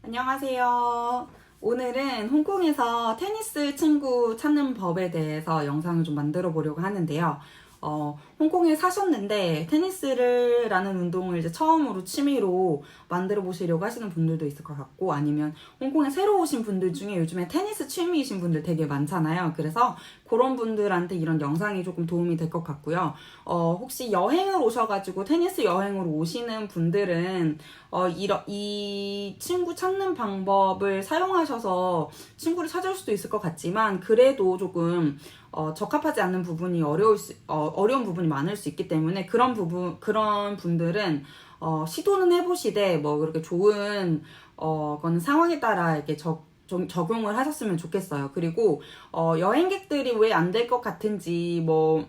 안녕하세요. 오늘은 홍콩에서 테니스 친구 찾는 법에 대해서 영상을 좀 만들어 보려고 하는데요. 홍콩에 사셨는데 테니스라는 운동을 이제 처음으로 취미로 만들어 보시려고 하시는 분들도 있을 것 같고, 아니면 홍콩에 새로 오신 분들 중에 요즘에 테니스 취미이신 분들 되게 많잖아요. 그래서 그런 분들한테 이런 영상이 조금 도움이 될 것 같고요. 혹시 여행을 오셔가지고 테니스 여행으로 오시는 분들은 이 친구 찾는 방법을 사용하셔서 친구를 찾을 수도 있을 것 같지만, 그래도 조금 적합하지 않는 부분이 어려운 부분이 많을 수 있기 때문에 그런 분들은 시도는 해보시되 뭐 그렇게 좋은 그건 상황에 따라 이렇게 좀 적용을 하셨으면 좋겠어요. 그리고 여행객들이 왜 안 될 것 같은지, 뭐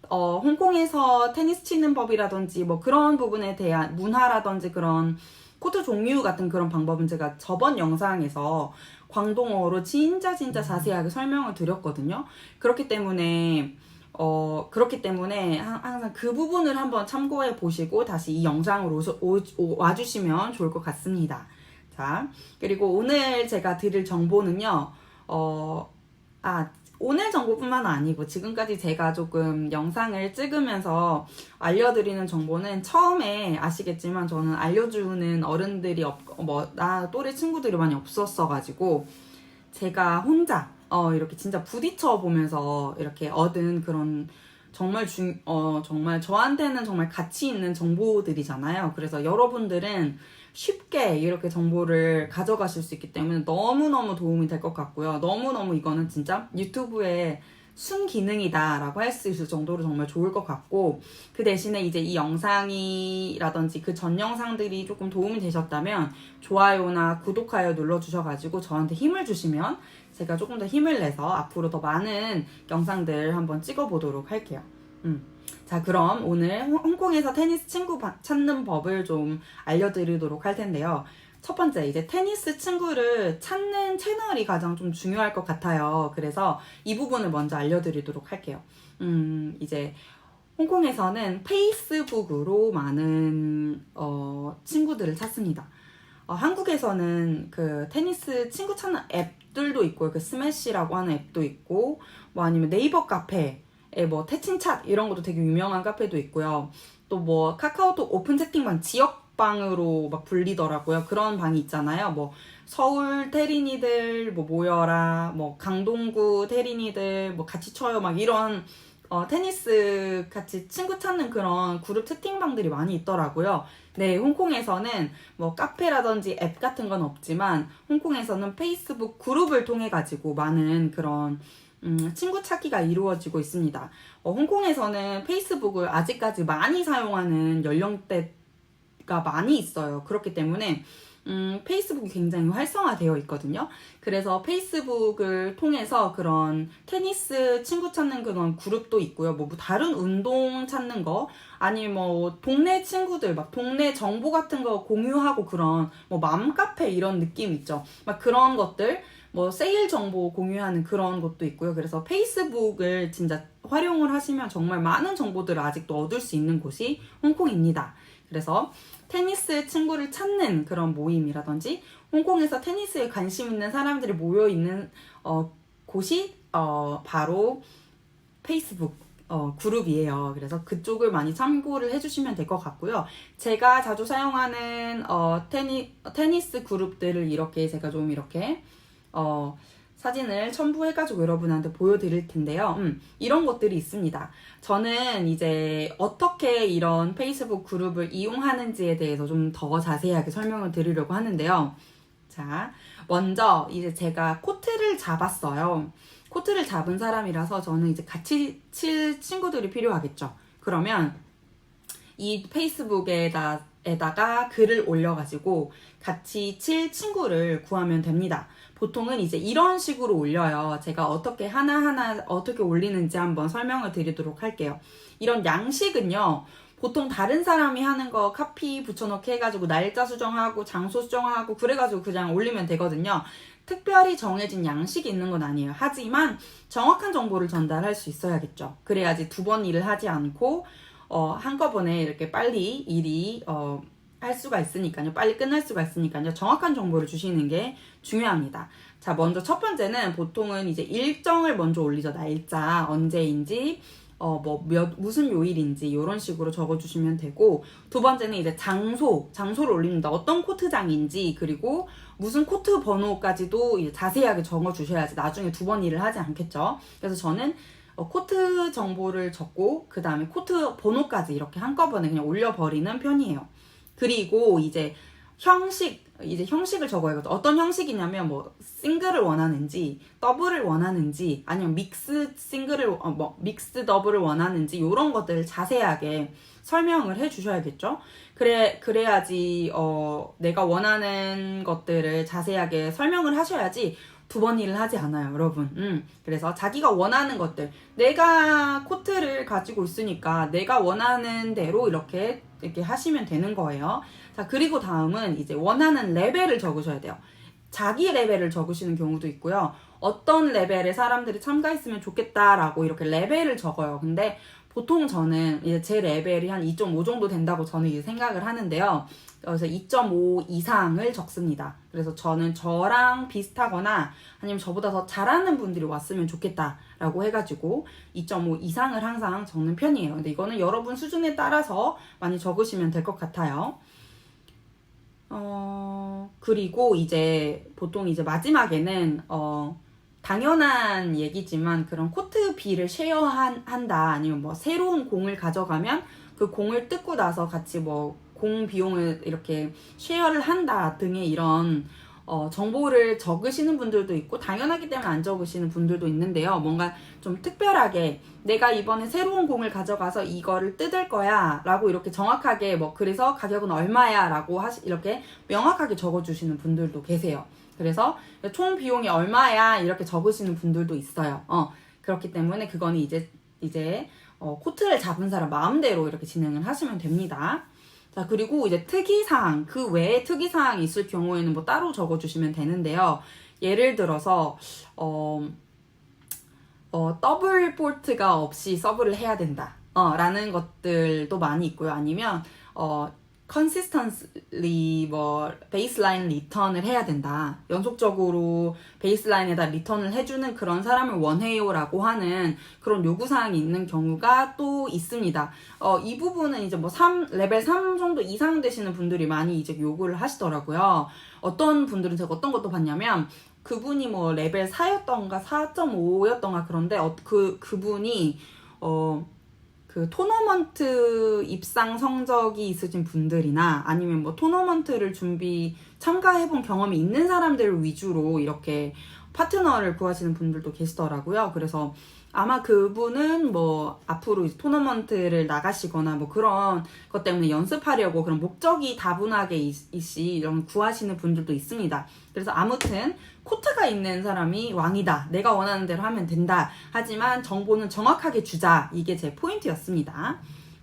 홍콩에서 테니스 치는 법이라든지 뭐 그런 부분에 대한 문화라든지 그런 코트 종류 같은 그런 방법은 제가 저번 영상에서 광동어로 진짜 자세하게 설명을 드렸거든요. 그렇기 때문에 항상 그 부분을 한번 참고해 보시고 다시 이 영상으로 와주시면 좋을 것 같습니다. 자, 그리고 오늘 제가 드릴 정보는요, 오늘 정보뿐만 아니고 지금까지 제가 조금 영상을 찍으면서 알려드리는 정보는, 처음에 아시겠지만 저는 알려주는 어른들이 나 또래 친구들이 많이 없었어가지고 제가 혼자 이렇게 진짜 부딪혀 보면서 이렇게 얻은 그런 정말 저한테는 정말 가치 있는 정보들이잖아요. 그래서 여러분들은 쉽게 이렇게 정보를 가져가실 수 있기 때문에 너무너무 도움이 될 것 같고요. 너무너무 이거는 진짜 유튜브의 순기능이다라고 할 수 있을 정도로 정말 좋을 것 같고, 그 대신에 이제 이 영상이라든지 그 전 영상들이 조금 도움이 되셨다면 좋아요나 구독하여 눌러주셔가지고 저한테 힘을 주시면 제가 조금 더 힘을 내서 앞으로 더 많은 영상들 한번 찍어보도록 할게요. 자, 그럼 오늘 홍콩에서 테니스 친구 찾는 법을 좀 알려드리도록 할 텐데요. 첫 번째, 이제 테니스 친구를 찾는 채널이 가장 좀 중요할 것 같아요. 그래서 이 부분을 먼저 알려드리도록 할게요. 이제 홍콩에서는 페이스북으로 많은 친구들을 찾습니다. 한국에서는 그 테니스 친구 찾는 앱들도 있고요. 그 스매시라고 하는 앱도 있고, 뭐 아니면 네이버 카페, 뭐 태칭챗 이런 것도 되게 유명한 카페도 있고요. 또 뭐 카카오톡 오픈 채팅방, 지역방으로 막 불리더라고요. 그런 방이 있잖아요. 뭐 서울 테린이들 뭐 모여라, 뭐 강동구 테린이들 뭐 같이 쳐요, 막 이런 테니스 같이 친구 찾는 그런 그룹 채팅방들이 많이 있더라고요. 네, 홍콩에서는 뭐 카페라든지 앱 같은 건 없지만 홍콩에서는 페이스북 그룹을 통해 가지고 많은 그런 친구 찾기가 이루어지고 있습니다. 홍콩에서는 페이스북을 아직까지 많이 사용하는 연령대가 많이 있어요. 그렇기 때문에 페이스북이 굉장히 활성화되어 있거든요. 그래서 페이스북을 통해서 그런 테니스 친구 찾는 그런 그룹도 있고요. 뭐 다른 운동 찾는 거, 아니면 뭐 동네 친구들 막 동네 정보 같은 거 공유하고 그런 뭐 맘카페 이런 느낌 있죠. 막 그런 것들, 뭐 세일 정보 공유하는 그런 것도 있고요. 그래서 페이스북을 진짜 활용을 하시면 정말 많은 정보들을 아직도 얻을 수 있는 곳이 홍콩입니다. 그래서 테니스 친구를 찾는 그런 모임이라든지 홍콩에서 테니스에 관심 있는 사람들이 모여 있는 곳이 바로 페이스북 그룹이에요. 그래서 그쪽을 많이 참고를 해주시면 될 것 같고요. 제가 자주 사용하는 테니스 그룹들을 이렇게 제가 좀 이렇게 사진을 첨부해가지고 여러분한테 보여드릴 텐데요. 이런 것들이 있습니다. 저는 이제 어떻게 이런 페이스북 그룹을 이용하는지에 대해서 좀 더 자세하게 설명을 드리려고 하는데요. 자, 먼저 이제 제가 코트를 잡았어요. 코트를 잡은 사람이라서 저는 이제 같이 칠 친구들이 필요하겠죠. 그러면 이 페이스북에다가 글을 올려가지고 같이 칠 친구를 구하면 됩니다. 보통은 이제 이런 식으로 올려요. 제가 어떻게 하나하나 어떻게 올리는지 한번 설명을 드리도록 할게요. 이런 양식은요, 보통 다른 사람이 하는 거 카피 붙여넣기 해가지고 날짜 수정하고 장소 수정하고 그래가지고 그냥 올리면 되거든요. 특별히 정해진 양식이 있는 건 아니에요. 하지만 정확한 정보를 전달할 수 있어야겠죠. 그래야지 두 번 일을 하지 않고 한꺼번에 이렇게 빨리 일이 할 수가 있으니까요. 빨리 끝날 수가 있으니까요. 정확한 정보를 주시는 게 중요합니다. 자, 먼저 첫 번째는 보통은 이제 일정을 먼저 올리죠. 날짜, 언제인지, 무슨 요일인지, 이런 식으로 적어주시면 되고, 두 번째는 이제 장소를 올립니다. 어떤 코트장인지, 그리고 무슨 코트 번호까지도 이제 자세하게 적어주셔야지 나중에 두 번 일을 하지 않겠죠. 그래서 저는 코트 정보를 적고, 그 다음에 코트 번호까지 이렇게 한꺼번에 그냥 올려버리는 편이에요. 그리고 이제 형식을 적어야겠죠. 어떤 형식이냐면 뭐 싱글을 원하는지 더블을 원하는지 아니면 믹스 더블을 원하는지 이런 것들을 자세하게 설명을 해 주셔야겠죠. 그래야지 내가 원하는 것들을 자세하게 설명을 하셔야지 두 번 일을 하지 않아요, 여러분. 그래서 자기가 원하는 것들, 내가 코트를 가지고 있으니까 내가 원하는 대로 이렇게 하시면 되는 거예요. 자, 그리고 다음은 이제 원하는 레벨을 적으셔야 돼요. 자기 레벨을 적으시는 경우도 있고요. 어떤 레벨의 사람들이 참가했으면 좋겠다라고 이렇게 레벨을 적어요. 근데 보통 저는 이제 제 레벨이 한 2.5 정도 된다고 저는 이제 생각을 하는데요. 그래서 2.5 이상을 적습니다. 그래서 저는 저랑 비슷하거나 아니면 저보다 더 잘하는 분들이 왔으면 좋겠다라고 해가지고 2.5 이상을 항상 적는 편이에요. 근데 이거는 여러분 수준에 따라서 많이 적으시면 될 것 같아요. 그리고 이제 보통 이제 마지막에는 당연한 얘기지만 그런 코트비를 쉐어한다 아니면 뭐 새로운 공을 가져가면 그 공을 뜯고 나서 같이 뭐 공 비용을 이렇게 쉐어를 한다 등의 이런 정보를 적으시는 분들도 있고 당연하기 때문에 안 적으시는 분들도 있는데요. 뭔가 좀 특별하게 내가 이번에 새로운 공을 가져가서 이거를 뜯을 거야 라고 이렇게 정확하게 뭐 그래서 가격은 얼마야 라고 이렇게 명확하게 적어주시는 분들도 계세요. 그래서 총 비용이 얼마야 이렇게 적으시는 분들도 있어요. 그렇기 때문에 그거는 이제 코트를 잡은 사람 마음대로 이렇게 진행을 하시면 됩니다. 자, 그리고 이제 특이사항, 그 외에 특이사항이 있을 경우에는 뭐 따로 적어주시면 되는데요. 예를 들어서, 더블 볼트가 없이 서브를 해야 된다. 라는 것들도 많이 있고요. 아니면, consistently 베이스라인 리턴을 해야 된다. 연속적으로 베이스라인에다 리턴을 해주는 그런 사람을 원해요라고 하는 그런 요구사항이 있는 경우가 또 있습니다. 이 부분은 이제 레벨 3 정도 이상 되시는 분들이 많이 이제 요구를 하시더라고요. 어떤 분들은 제가 어떤 것도 봤냐면, 그분이 뭐 레벨 4였던가 4.5였던가 그런데 그분이 그 토너먼트 입상 성적이 있으신 분들이나 아니면 뭐 토너먼트를 참가해본 경험이 있는 사람들 위주로 이렇게 파트너를 구하시는 분들도 계시더라고요. 그래서 아마 그분은 뭐 앞으로 이제 토너먼트를 나가시거나 뭐 그런 것 때문에 연습하려고 그런 목적이 다분하게 이런 구하시는 분들도 있습니다. 그래서 아무튼 코트가 있는 사람이 왕이다. 내가 원하는 대로 하면 된다. 하지만 정보는 정확하게 주자. 이게 제 포인트였습니다.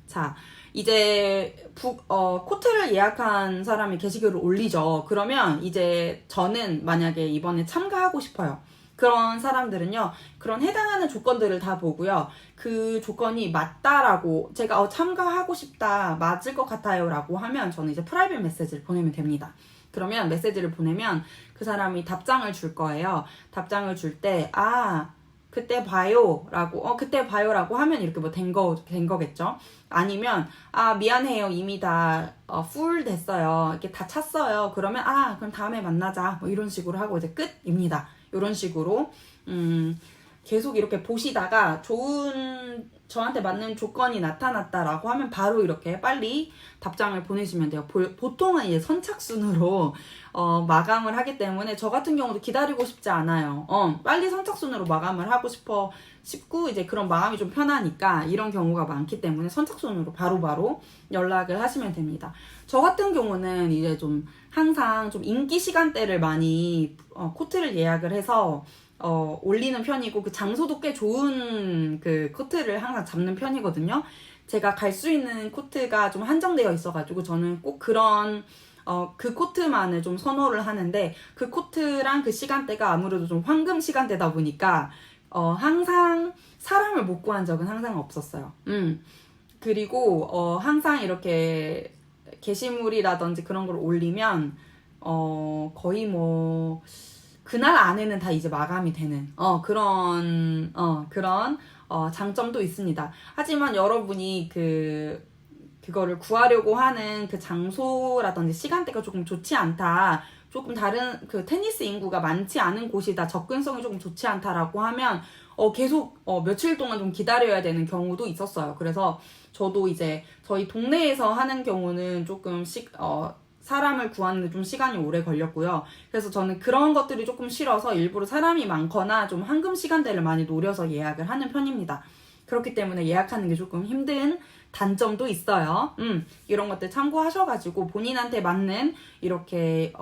자, 이제 코트를 예약한 사람이 게시글을 올리죠. 그러면 이제 저는 만약에 이번에 참가하고 싶어요. 그런 사람들은요, 그런 해당하는 조건들을 다 보고요, 그 조건이 맞다라고, 제가 참가하고 싶다, 맞을 것 같아요 라고 하면 저는 이제 프라이빗 메시지를 보내면 됩니다. 그러면 메시지를 보내면 그 사람이 답장을 줄 거예요. 답장을 줄 때, 그때 봐요 라고, 그때 봐요 라고 하면 이렇게 뭐 된 거겠죠. 아니면, 미안해요. 이미 다, 풀 됐어요. 이렇게 다 찼어요. 그러면, 그럼 다음에 만나자. 뭐 이런 식으로 하고 이제 끝입니다. 이런 식으로, 계속 이렇게 보시다가 저한테 맞는 조건이 나타났다라고 하면 바로 이렇게 빨리 답장을 보내시면 돼요. 보통은 이제 선착순으로 마감을 하기 때문에 저 같은 경우도 기다리고 싶지 않아요. 빨리 선착순으로 마감을 하고 싶고 이제 그런 마음이 좀 편하니까 이런 경우가 많기 때문에 선착순으로 바로바로 연락을 하시면 됩니다. 저 같은 경우는 이제 좀 항상 좀 인기 시간대를 많이 코트를 예약을 해서 올리는 편이고, 그 장소도 꽤 좋은 그 코트를 항상 잡는 편이거든요. 제가 갈 수 있는 코트가 좀 한정되어 있어가지고, 저는 꼭 그 코트만을 좀 선호를 하는데, 그 코트랑 그 시간대가 아무래도 좀 황금 시간대다 보니까, 항상 사람을 못 구한 적은 항상 없었어요. 그리고, 항상 이렇게 게시물이라든지 그런 걸 올리면 거의 뭐 그날 안에는 다 이제 마감이 되는 그런 장점도 있습니다. 하지만 여러분이 그거를 구하려고 하는 그 장소라든지 시간대가 조금 좋지 않다. 조금 다른 그 테니스 인구가 많지 않은 곳이다. 접근성이 조금 좋지 않다라고 하면 계속 며칠 동안 좀 기다려야 되는 경우도 있었어요. 그래서 저도 이제 저희 동네에서 하는 경우는 조금 사람을 구하는데 좀 시간이 오래 걸렸고요. 그래서 저는 그런 것들이 조금 싫어서 일부러 사람이 많거나 좀 황금 시간대를 많이 노려서 예약을 하는 편입니다. 그렇기 때문에 예약하는 게 조금 힘든 단점도 있어요. 이런 것들 참고하셔가지고 본인한테 맞는 이렇게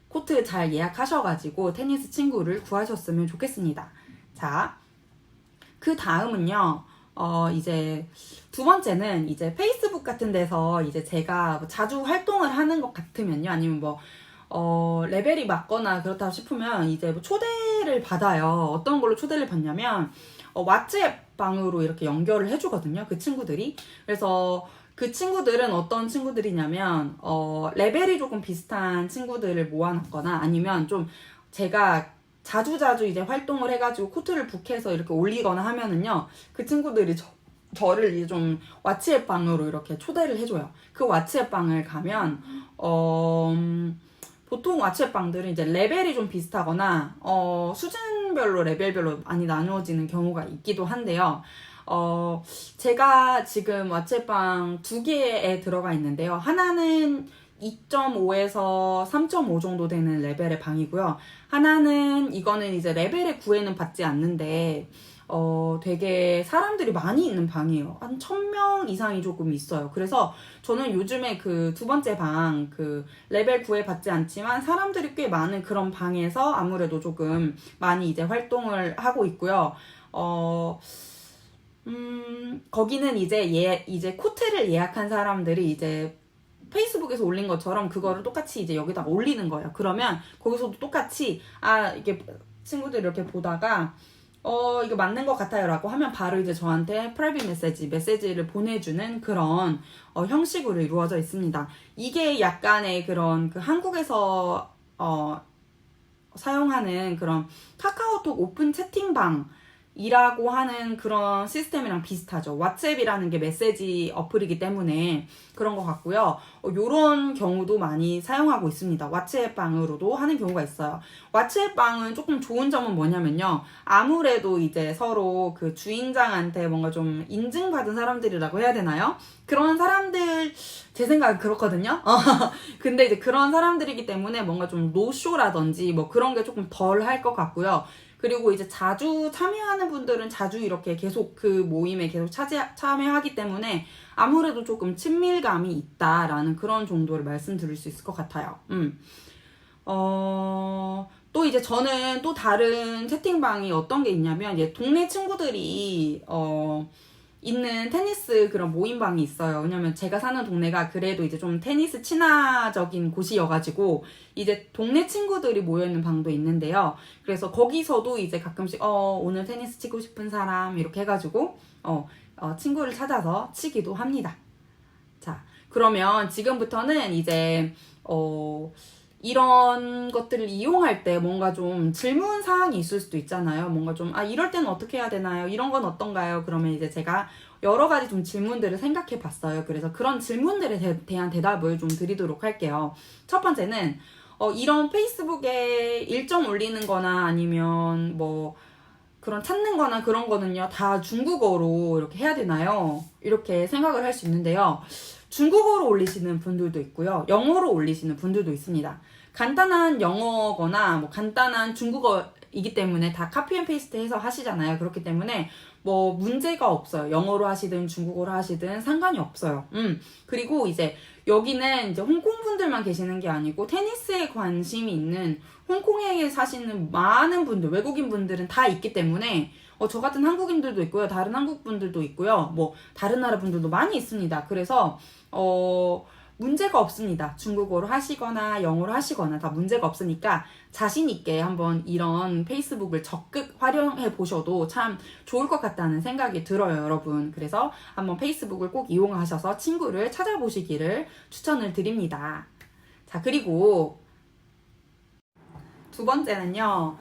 코트 잘 예약하셔가지고 테니스 친구를 구하셨으면 좋겠습니다. 자, 그 다음은요. 이제 두 번째는 이제 페이스북 같은 데서 이제 제가 자주 활동을 하는 것 같으면요. 아니면 레벨이 맞거나 그렇다 싶으면 이제 초대를 받아요. 어떤 걸로 초대를 받냐면, 왓츠앱 방으로 이렇게 연결을 해주거든요. 그 친구들이. 그래서 그 친구들은 어떤 친구들이냐면, 레벨이 조금 비슷한 친구들을 모아놨거나 아니면 좀 제가 자주자주 이제 활동을 해가지고 코트를 북해서 이렇게 올리거나 하면은요, 그 친구들이 저를 이제 좀 왓츠앱 방으로 이렇게 초대를 해줘요. 그 왓츠앱 방을 가면, 보통 왓츠앱 방들은 이제 레벨이 좀 비슷하거나, 수준별로 레벨별로 많이 나누어지는 경우가 있기도 한데요. 제가 지금 왓츠앱 방 2개에 들어가 있는데요. 하나는 2.5에서 3.5 정도 되는 레벨의 방이고요. 하나는 이거는 이제 레벨의 구애는 받지 않는데 되게 사람들이 많이 있는 방이에요. 한 1000명 이상이 조금 있어요. 그래서 저는 요즘에 그 두 번째 방, 그 레벨 구애 받지 않지만 사람들이 꽤 많은 그런 방에서 아무래도 조금 많이 이제 활동을 하고 있고요. 거기는 이제 코트를 예약한 사람들이 이제 페이스북에서 올린 것처럼 그거를 똑같이 이제 여기다가 올리는 거예요. 그러면 거기서도 똑같이 이게 친구들이 이렇게 보다가 이거 맞는 것 같아요 라고 하면 바로 이제 저한테 프라이빗 메시지를 보내주는 그런 형식으로 이루어져 있습니다. 이게 약간의 그런 그 한국에서 사용하는 그런 카카오톡 오픈 채팅방 이라고 하는 그런 시스템이랑 비슷하죠. 왓츠앱이라는 게 메시지 어플이기 때문에 그런 것 같고요. 요런 경우도 많이 사용하고 있습니다. 왓츠앱 방으로도 하는 경우가 있어요. 왓츠앱 방은 조금 좋은 점은 뭐냐면요. 아무래도 이제 서로 그 주인장한테 뭔가 좀 인증받은 사람들이라고 해야 되나요? 그런 사람들, 제 생각은 그렇거든요. 근데 이제 그런 사람들이기 때문에 뭔가 좀 노쇼라든지 뭐 그런 게 조금 덜 할 것 같고요. 그리고 이제 자주 참여하는 분들은 자주 이렇게 계속 그 모임에 계속 참여하기 때문에 아무래도 조금 친밀감이 있다라는 그런 정도를 말씀드릴 수 있을 것 같아요. 또 이제 저는 또 다른 채팅방이 어떤 게 있냐면, 이제 동네 친구들이, 있는 테니스 그런 모임방이 있어요. 왜냐면 제가 사는 동네가 그래도 이제 좀 테니스 친화적인 곳이어가지고 이제 동네 친구들이 모여있는 방도 있는데요. 그래서 거기서도 이제 가끔씩 오늘 테니스 치고 싶은 사람 이렇게 해가지고 친구를 찾아서 치기도 합니다. 자, 그러면 지금부터는 이제 이런 것들을 이용할 때 뭔가 좀 질문 사항이 있을 수도 있잖아요. 뭔가 좀, 이럴 때는 어떻게 해야 되나요? 이런 건 어떤가요? 그러면 이제 제가 여러 가지 좀 질문들을 생각해 봤어요. 그래서 그런 질문들에 대한 대답을 좀 드리도록 할게요. 첫 번째는, 이런 페이스북에 일정 올리는 거나 아니면 뭐, 그런 찾는 거나 그런 거는요, 다 중국어로 이렇게 해야 되나요? 이렇게 생각을 할 수 있는데요. 중국어로 올리시는 분들도 있고요. 영어로 올리시는 분들도 있습니다. 간단한 영어거나 뭐 간단한 중국어이기 때문에 다 카피 앤 페이스트 해서 하시잖아요. 그렇기 때문에 뭐 문제가 없어요. 영어로 하시든 중국어로 하시든 상관이 없어요. 그리고 이제 여기는 이제 홍콩 분들만 계시는 게 아니고 테니스에 관심이 있는 홍콩에 사시는 많은 분들, 외국인 분들은 다 있기 때문에 저 같은 한국인들도 있고요. 다른 한국 분들도 있고요. 뭐 다른 나라 분들도 많이 있습니다. 그래서 문제가 없습니다. 중국어로 하시거나 영어로 하시거나 다 문제가 없으니까 자신 있게 한번 이런 페이스북을 적극 활용해 보셔도 참 좋을 것 같다는 생각이 들어요, 여러분. 그래서 한번 페이스북을 꼭 이용하셔서 친구를 찾아보시기를 추천을 드립니다. 자, 그리고 두 번째는요,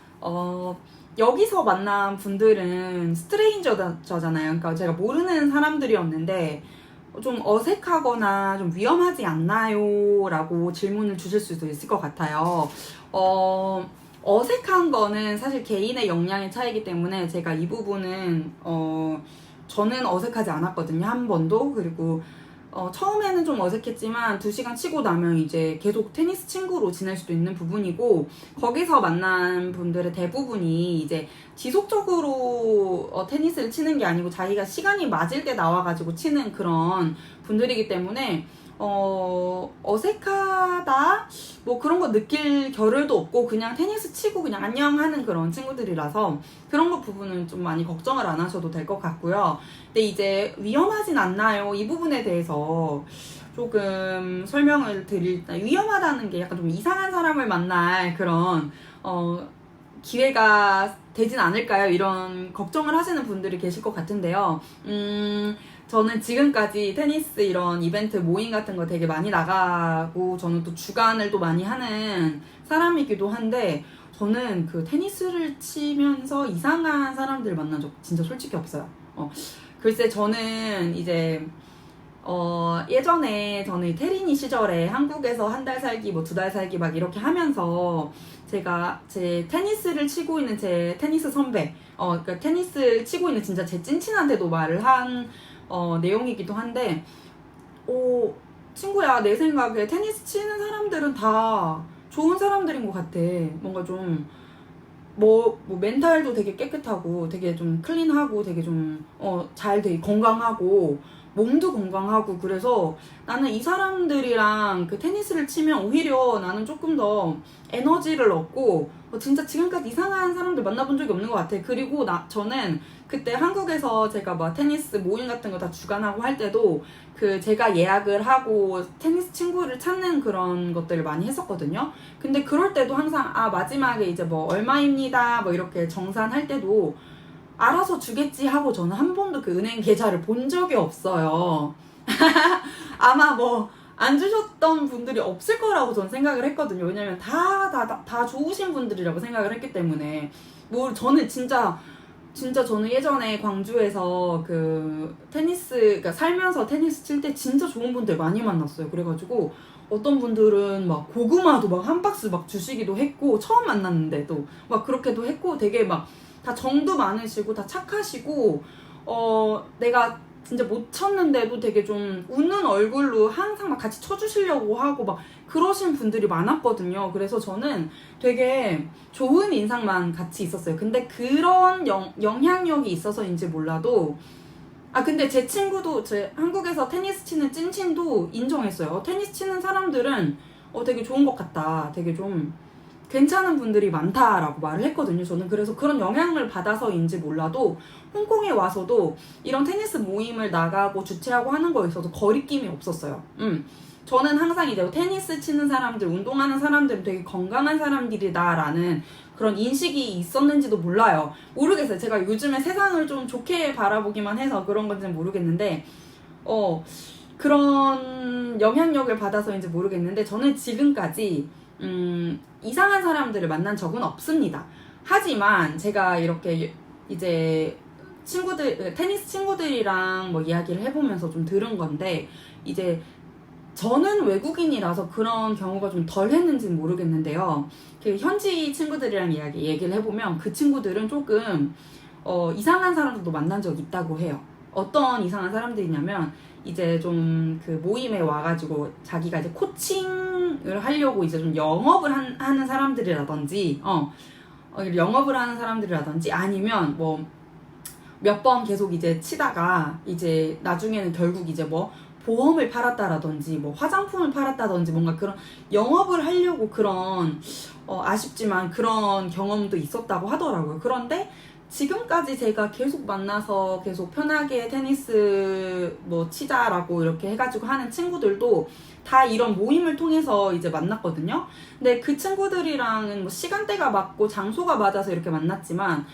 여기서 만난 분들은 스트레인저잖아요. 그러니까 제가 모르는 사람들이었는데 좀 어색하거나 좀 위험하지 않나요? 라고 질문을 주실 수도 있을 것 같아요. 어색한 거는 사실 개인의 역량의 차이기 때문에 제가 이 부분은 저는 어색하지 않았거든요. 한 번도. 그리고 처음에는 좀 어색했지만 2시간 치고 나면 이제 계속 테니스 친구로 지낼 수도 있는 부분이고, 거기서 만난 분들의 대부분이 이제 지속적으로 테니스를 치는 게 아니고 자기가 시간이 맞을 때 나와가지고 치는 그런 분들이기 때문에 어색하다 뭐 그런 거 느낄 겨를도 없고 그냥 테니스 치고 그냥 안녕 하는 그런 친구들이라서 그런 거 부분은 좀 많이 걱정을 안 하셔도 될 것 같고요. 근데 이제 위험하진 않나요? 이 부분에 대해서 조금 설명을 드릴 때, 위험하다는 게 약간 좀 이상한 사람을 만날 그런 기회가 되진 않을까요? 이런 걱정을 하시는 분들이 계실 것 같은데요. 저는 지금까지 테니스 이런 이벤트 모임 같은 거 되게 많이 나가고, 저는 또 주관을 또 많이 하는 사람이기도 한데, 저는 그 테니스를 치면서 이상한 사람들 만난 적 진짜 솔직히 없어요. 글쎄, 저는 이제 예전에 저는 테린이 시절에 한국에서 한 달 살기, 뭐 2달 살기 막 이렇게 하면서 제가 제 테니스를 치고 있는 제 테니스 선배, 그러니까 테니스 치고 있는 진짜 제 찐친한테도 말을 한 내용이기도 한데, 친구야, 내 생각에 테니스 치는 사람들은 다 좋은 사람들인 것 같아. 뭔가 좀 뭐 멘탈도 되게 깨끗하고 되게 좀 클린하고 되게 좀 잘 되게 건강하고 몸도 건강하고, 그래서 나는 이 사람들이랑 그 테니스를 치면 오히려 나는 조금 더 에너지를 얻고 진짜 지금까지 이상한 사람들 만나본 적이 없는 것 같아. 그리고 저는 그때 한국에서 제가 막 테니스 모임 같은 거 다 주관하고 할 때도 그 제가 예약을 하고 테니스 친구를 찾는 그런 것들을 많이 했었거든요. 근데 그럴 때도 항상 마지막에 이제 뭐 얼마입니다 뭐 이렇게 정산할 때도 알아서 주겠지 하고 저는 한 번도 그 은행 계좌를 본 적이 없어요. 아마 뭐 안 주셨던 분들이 없을 거라고 저는 생각을 했거든요. 왜냐면 다 좋으신 분들이라고 생각을 했기 때문에. 뭐 저는 진짜 저는 예전에 광주에서 그 테니스, 그러니까 살면서 테니스 칠 때 진짜 좋은 분들 많이 만났어요. 그래가지고 어떤 분들은 막 고구마도 막 한 박스 막 주시기도 했고, 처음 만났는데도 막 그렇게도 했고, 되게 막 다 정도 많으시고 다 착하시고, 내가 진짜 못 쳤는데도 되게 좀 웃는 얼굴로 항상 막 같이 쳐주시려고 하고 막 그러신 분들이 많았거든요. 그래서 저는 되게 좋은 인상만 같이 있었어요. 근데 그런 영향력이 있어서인지 몰라도, 근데 제 친구도, 제 한국에서 테니스 치는 찐친도 인정했어요. 테니스 치는 사람들은 되게 좋은 것 같다, 되게 좀 괜찮은 분들이 많다라고 말을 했거든요. 저는 그래서 그런 영향을 받아서인지 몰라도 홍콩에 와서도 이런 테니스 모임을 나가고 주최하고 하는 거에 있어서 거리낌이 없었어요. 저는 항상 이제 테니스 치는 사람들, 운동하는 사람들은 되게 건강한 사람들이다라는 그런 인식이 있었는지도 몰라요. 모르겠어요. 제가 요즘에 세상을 좀 좋게 바라보기만 해서 그런 건지는 모르겠는데, 그런 영향력을 받아서인지 모르겠는데, 저는 지금까지 이상한 사람들을 만난 적은 없습니다. 하지만 제가 이렇게 이제 테니스 친구들이랑 뭐 이야기를 해보면서 좀 들은 건데, 이제 저는 외국인이라서 그런 경우가 좀 덜 했는지는 모르겠는데요. 그 현지 친구들이랑 얘기를 해보면 그 친구들은 조금 이상한 사람들도 만난 적이 있다고 해요. 어떤 이상한 사람들이냐면, 이제 좀 그 모임에 와가지고 자기가 이제 코칭을 하려고 이제 좀 영업을 하는 사람들이라든지, 영업을 하는 사람들이라든지, 아니면 뭐 몇 번 계속 이제 치다가 이제 나중에는 결국 이제 뭐 보험을 팔았다라든지 뭐 화장품을 팔았다든지 뭔가 그런 영업을 하려고 그런 아쉽지만 그런 경험도 있었다고 하더라고요. 그런데 지금까지 제가 계속 만나서 계속 편하게 테니스 뭐 치자라고 이렇게 해가지고 하는 친구들도 다 이런 모임을 통해서 이제 만났거든요. 근데 그 친구들이랑은 뭐 시간대가 맞고 장소가 맞아서 이렇게 만났지만,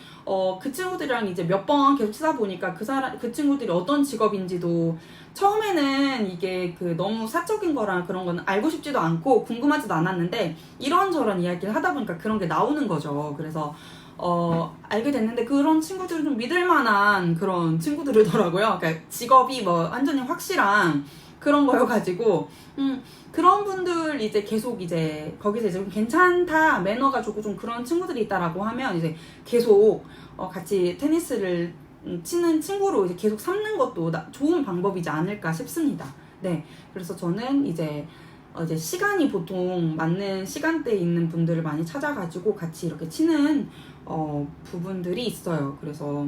그 친구들이랑 이제 몇 번 계속 치다 보니까 그 친구들이 어떤 직업인지도 처음에는 이게 그 너무 사적인 거랑 그런 거는 알고 싶지도 않고 궁금하지도 않았는데, 이런저런 이야기를 하다 보니까 그런 게 나오는 거죠. 그래서 알게 됐는데 그런 친구들은 좀 믿을 만한 그런 친구들이더라고요. 그러니까 직업이 뭐 완전히 확실한 그런 거여가지고, 그런 분들 이제 계속 이제 거기서 이제 좀 괜찮다, 매너가 좋고 좀 그런 친구들이 있다라고 하면 이제 계속 같이 테니스를 치는 친구로 이제 계속 삼는 것도 좋은 방법이지 않을까 싶습니다. 네. 그래서 저는 이제 시간이 보통 맞는 시간대에 있는 분들을 많이 찾아가지고 같이 이렇게 치는 부분들이 있어요. 그래서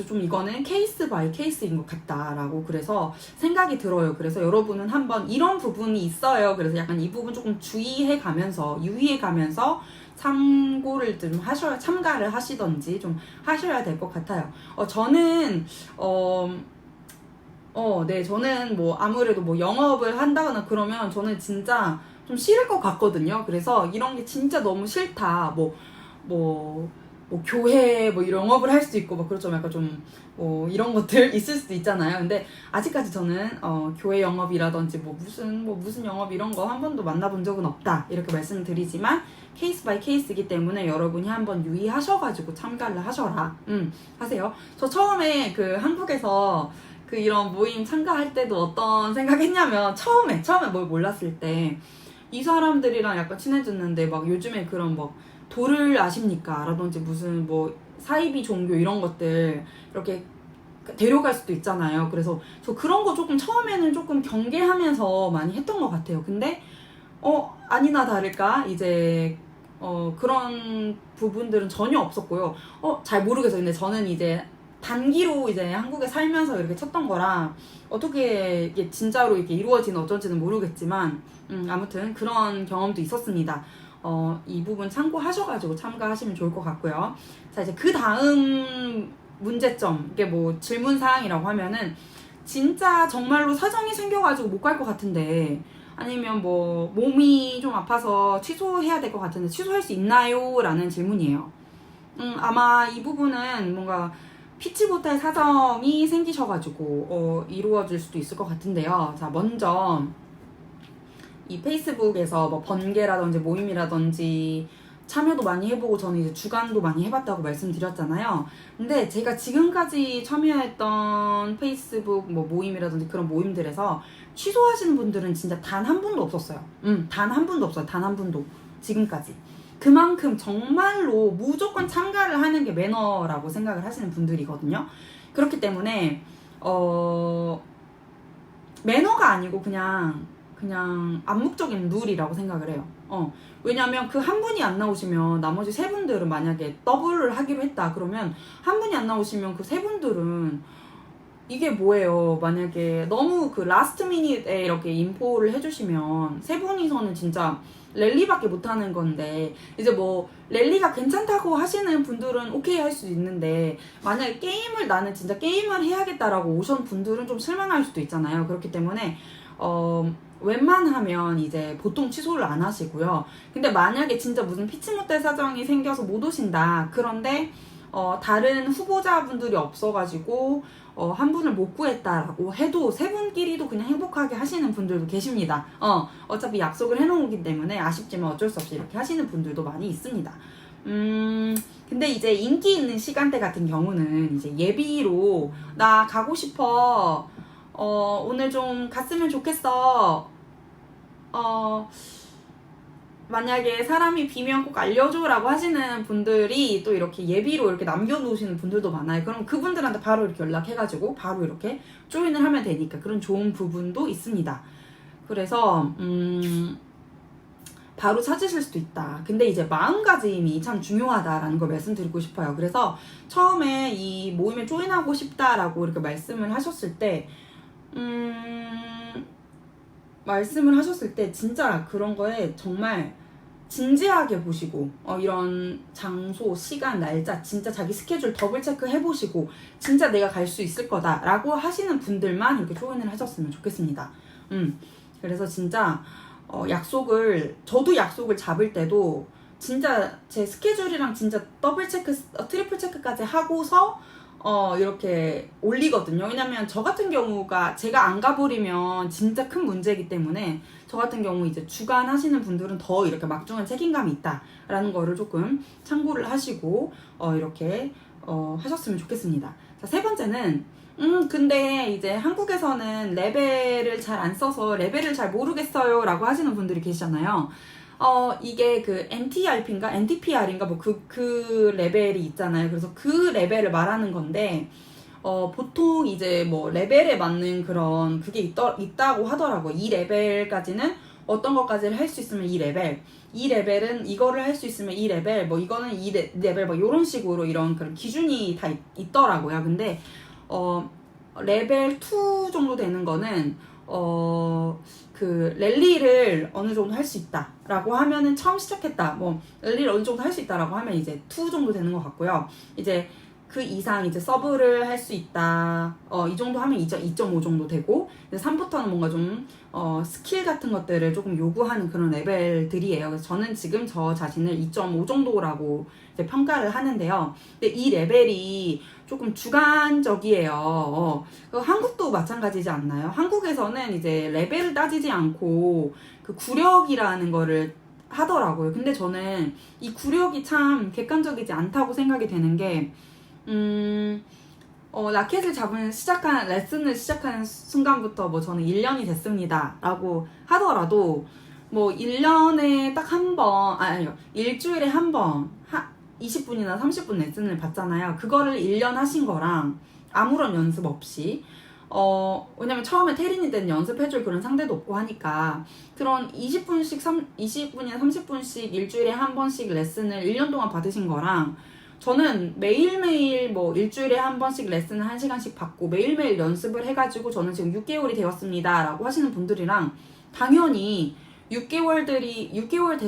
좀 이거는 케이스 바이 케이스인 것 같다라고 그래서 생각이 들어요. 그래서 여러분은 한번 이런 부분이 있어요. 그래서 약간 이 부분 조금 유의해 가면서 참고를 좀 참가를 하시던지 좀 하셔야 될 것 같아요. 저는 뭐 아무래도 뭐 영업을 한다거나 그러면 저는 진짜 좀 싫을 것 같거든요. 그래서 이런 게 진짜 너무 싫다. 뭐 교회 뭐 이런 영업을 할 수도 있고 막 그렇죠. 약간 좀 이런 것들 있을 수도 있잖아요. 근데 아직까지 저는 교회 영업이라든지 무슨 영업 이런 거 한 번도 만나본 적은 없다 이렇게 말씀드리지만, 케이스 바이 케이스이기 때문에 여러분이 한번 유의하셔가지고 참가를 하셔라. 하세요. 저 처음에 그 한국에서 그 이런 모임 참가할 때도 어떤 생각했냐면, 처음에 뭘 몰랐을 때 이 사람들이랑 약간 친해졌는데 막 요즘에 그런 뭐 도를 아십니까? 라든지 무슨 뭐 사이비 종교 이런 것들 이렇게 데려갈 수도 있잖아요. 그래서 저 그런 거 조금 처음에는 조금 경계하면서 많이 했던 것 같아요. 근데 아니나 다를까 이제 그런 부분들은 전혀 없었고요. 잘 모르겠어요. 근데 저는 이제 단기로 이제 한국에 살면서 이렇게 쳤던 거라 어떻게 이게 진짜로 이렇게 이루어지는 어쩐지는 모르겠지만, 아무튼 그런 경험도 있었습니다. 이 부분 참고하셔가지고 참가하시면 좋을 것 같고요. 자, 이제 그 다음 문제점, 이게 뭐 질문사항이라고 하면은, 진짜 정말로 사정이 생겨가지고 못 갈 것 같은데, 아니면 뭐 몸이 좀 아파서 취소해야 될 것 같은데 취소할 수 있나요? 라는 질문이에요. 아마 이 부분은 뭔가 피치 못할 사정이 생기셔가지고 이루어질 수도 있을 것 같은데요. 자, 먼저 이 페이스북에서 뭐 번개라든지 모임이라든지 참여도 많이 해보고 저는 이제 주간도 많이 해봤다고 말씀드렸잖아요. 근데 제가 지금까지 참여했던 페이스북 뭐 모임이라든지 그런 모임들에서 취소하시는 분들은 진짜 단 한 분도 없었어요. 단 한 분도 없어요. 단 한 분도. 지금까지. 그만큼 정말로 무조건 참가를 하는 게 매너라고 생각을 하시는 분들이거든요. 그렇기 때문에 매너가 아니고 그냥 암묵적인 룰이라고 생각을 해요. 왜냐면 그 한 분이 안 나오시면 나머지 세 분들은 만약에 더블을 하기로 했다 그러면 한 분이 안 나오시면 그 세 분들은 이게 뭐예요. 만약에 너무 그 라스트 미닛에 이렇게 인포를 해주시면 세 분이서는 진짜 랠리밖에 못하는 건데, 이제 뭐 랠리가 괜찮다고 하시는 분들은 오케이 할 수 있는데, 만약에 나는 진짜 게임을 해야겠다라고 오신 분들은 좀 실망할 수도 있잖아요. 그렇기 때문에 웬만하면 이제 보통 취소를 안 하시고요. 근데 만약에 진짜 무슨 피치 못할 사정이 생겨서 못 오신다. 그런데 다른 후보자분들이 없어가지고 한 분을 못 구했다라고 해도 세 분끼리도 그냥 행복하게 하시는 분들도 계십니다. 어차피 약속을 해놓은 거기 때문에 아쉽지만 어쩔 수 없이 이렇게 하시는 분들도 많이 있습니다. 근데 이제 인기 있는 시간대 같은 경우는 이제 예비로 나 가고 싶어. 오늘 좀 갔으면 좋겠어. 만약에 사람이 비면 꼭 알려줘라고 하시는 분들이 또 이렇게 예비로 이렇게 남겨놓으시는 분들도 많아요. 그럼 그분들한테 바로 이렇게 연락해가지고 바로 이렇게 조인을 하면 되니까 그런 좋은 부분도 있습니다. 그래서 바로 찾으실 수도 있다. 근데 이제 마음가짐이 참 중요하다라는 걸 말씀드리고 싶어요. 그래서 처음에 이 모임에 조인하고 싶다라고 이렇게 말씀을 하셨을 때 진짜 그런 거에 정말 진지하게 보시고 이런 장소, 시간, 날짜 진짜 자기 스케줄 더블 체크 해보시고 진짜 내가 갈 수 있을 거다라고 하시는 분들만 이렇게 조인을 하셨으면 좋겠습니다. 그래서 진짜 저도 약속을 잡을 때도 진짜 제 스케줄이랑 진짜 더블 체크, 트리플 체크까지 하고서 이렇게 올리거든요. 왜냐면 저 같은 경우가 제가 안 가버리면 진짜 큰 문제이기 때문에 저 같은 경우 이제 주간 하시는 분들은 더 이렇게 막중한 책임감이 있다라는 거를 조금 참고를 하시고 이렇게 하셨으면 좋겠습니다. 자, 세 번째는 근데 이제 한국에서는 레벨을 잘 안 써서 레벨을 잘 모르겠어요 라고 하시는 분들이 계시잖아요. 이게 그 NTRP인가 NTPR인가 뭐 그 레벨이 있잖아요. 그래서 그 레벨을 말하는 건데 보통 이제 뭐 레벨에 맞는 그런 그게 있다고 하더라고요. 이 레벨까지는 어떤 것까지를 할 수 있으면 이 레벨은 이거를 할 수 있으면 이 레벨, 뭐 이거는 이 레벨, 뭐 이런 식으로 이런 그런 기준이 다 있더라고요. 근데 레벨 2 정도 되는 거는 그 랠리를 어느 정도 할 수 있다라고 하면은 처음 시작했다, 뭐 랠리를 어느 정도 할 수 있다라고 하면 이제 2 정도 되는 것 같고요. 이제 그 이상 이제 서브를 할 수 있다, 이 정도 하면 2.5 정도 되고, 이제 3부터는 뭔가 좀 스킬 같은 것들을 조금 요구하는 그런 레벨들이에요. 그래서 저는 지금 저 자신을 2.5 정도라고 이제 평가를 하는데요. 근데 이 레벨이 조금 주관적이에요. 한국도 마찬가지지 않나요? 한국에서는 이제 레벨을 따지지 않고 그 구력이라는 거를 하더라고요. 근데 저는 이 구력이 참 객관적이지 않다고 생각이 되는 게, 라켓을 레슨을 시작하는 순간부터 뭐 저는 1년이 됐습니다 라고 하더라도, 뭐 1년에 딱 한 번, 아니요, 일주일에 한 번 20분이나 30분 레슨을 받잖아요. 그거를 1년 하신 거랑 아무런 연습 없이, 왜냐면 처음에 테린이 때는 연습해줄 그런 상대도 없고 하니까, 그런 20분이나 30분씩 일주일에 한 번씩 레슨을 1년 동안 받으신 거랑, 저는 매일매일 뭐 일주일에 한 번씩 레슨을 1시간씩 받고 매일매일 연습을 해가지고 저는 지금 6개월이 되었습니다 라고 하시는 분들이랑, 당연히 6개월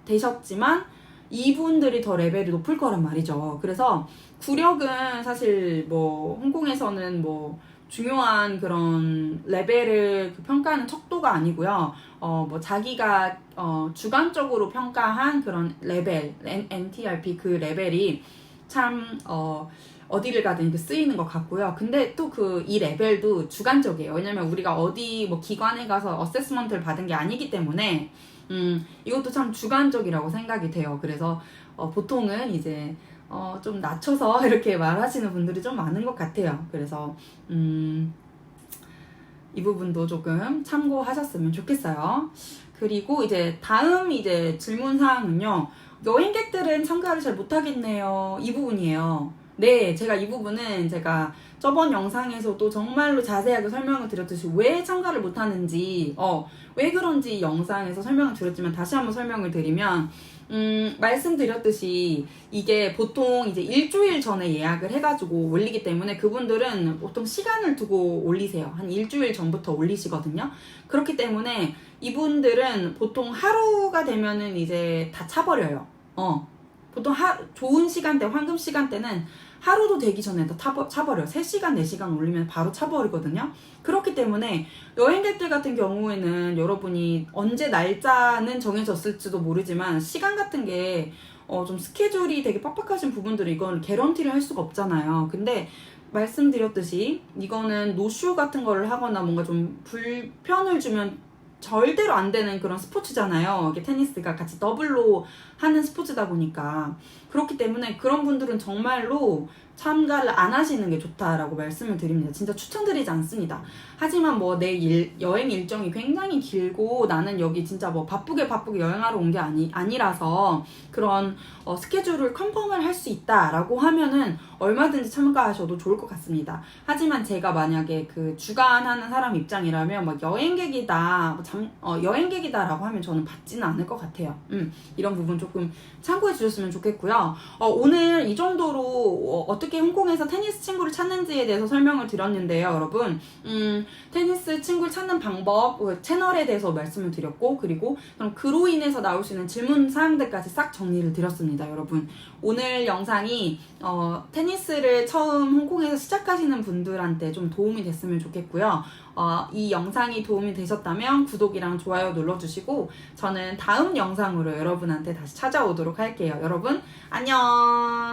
되셨지만 이분들이 더 레벨이 높을 거란 말이죠. 그래서 구력은 사실 뭐 홍콩에서는 뭐 중요한 그런 레벨을 평가하는 척도가 아니고요. 뭐 자기가 주관적으로 평가한 그런 레벨, NTRP 그 레벨이 참 어디를 가든 쓰이는 것 같고요. 근데 또 이 레벨도 주관적이에요. 왜냐면 우리가 어디 뭐 기관에 가서 어세스먼트를 받은 게 아니기 때문에 이것도 참 주관적이라고 생각이 돼요. 그래서 보통은 이제 좀 낮춰서 이렇게 말하시는 분들이 좀 많은 것 같아요. 그래서 이 부분도 조금 참고하셨으면 좋겠어요. 그리고 이제 다음 이제 질문 사항은요, 여행객들은 참가를 잘 못하겠네요, 이 부분이에요. 네, 제가 이 부분은 제가 저번 영상에서도 정말로 자세하게 설명을 드렸듯이 왜 참가를 못하는지, 왜 그런지 영상에서 설명을 드렸지만 다시 한번 설명을 드리면, 말씀드렸듯이 이게 보통 이제 일주일 전에 예약을 해가지고 올리기 때문에 그분들은 보통 시간을 두고 올리세요. 한 일주일 전부터 올리시거든요. 그렇기 때문에 이분들은 보통 하루가 되면은 이제 다 차버려요. 보통 좋은 시간대, 황금 시간대는 하루도 되기 전에 다 차버려요. 3시간, 4시간 올리면 바로 차버리거든요. 그렇기 때문에 여행객들 같은 경우에는 여러분이 언제 날짜는 정해졌을지도 모르지만 시간 같은 게 좀 스케줄이 되게 빡빡하신 부분들은 이건 개런티를 할 수가 없잖아요. 근데 말씀드렸듯이 이거는 노쇼 같은 거를 하거나 뭔가 좀 불편을 주면 절대로 안 되는 그런 스포츠잖아요. 이게 테니스가 같이 더블로 하는 스포츠다 보니까. 그렇기 때문에 그런 분들은 정말로 참가를 안 하시는 게 좋다라고 말씀을 드립니다. 진짜 추천드리지 않습니다. 하지만 뭐 내 여행 일정이 굉장히 길고 나는 여기 진짜 뭐 바쁘게 여행하러 온 게 아니라서 그런 스케줄을 컨펌을 할 수 있다라고 하면은 얼마든지 참가하셔도 좋을 것 같습니다. 하지만 제가 만약에 그 주관하는 사람 입장이라면 막 여행객이다, 뭐 여행객이다라고 하면 저는 받지는 않을 것 같아요. 이런 부분 조금 참고해 주셨으면 좋겠고요. 오늘 이 정도로 어떻게 홍콩에서 테니스 친구를 찾는지에 대해서 설명을 드렸는데요, 여러분. 테니스 친구를 찾는 방법, 채널에 대해서 말씀을 드렸고, 그리고 그럼 그로 인해서 나올 수 있는 질문 사항들까지 싹 정리를 드렸습니다, 여러분. 오늘 영상이 테니스를 처음 홍콩에서 시작하시는 분들한테 좀 도움이 됐으면 좋겠고요. 이 영상이 도움이 되셨다면 구독이랑 좋아요 눌러주시고 저는 다음 영상으로 여러분한테 다시 찾아오도록 할게요. 여러분 안녕.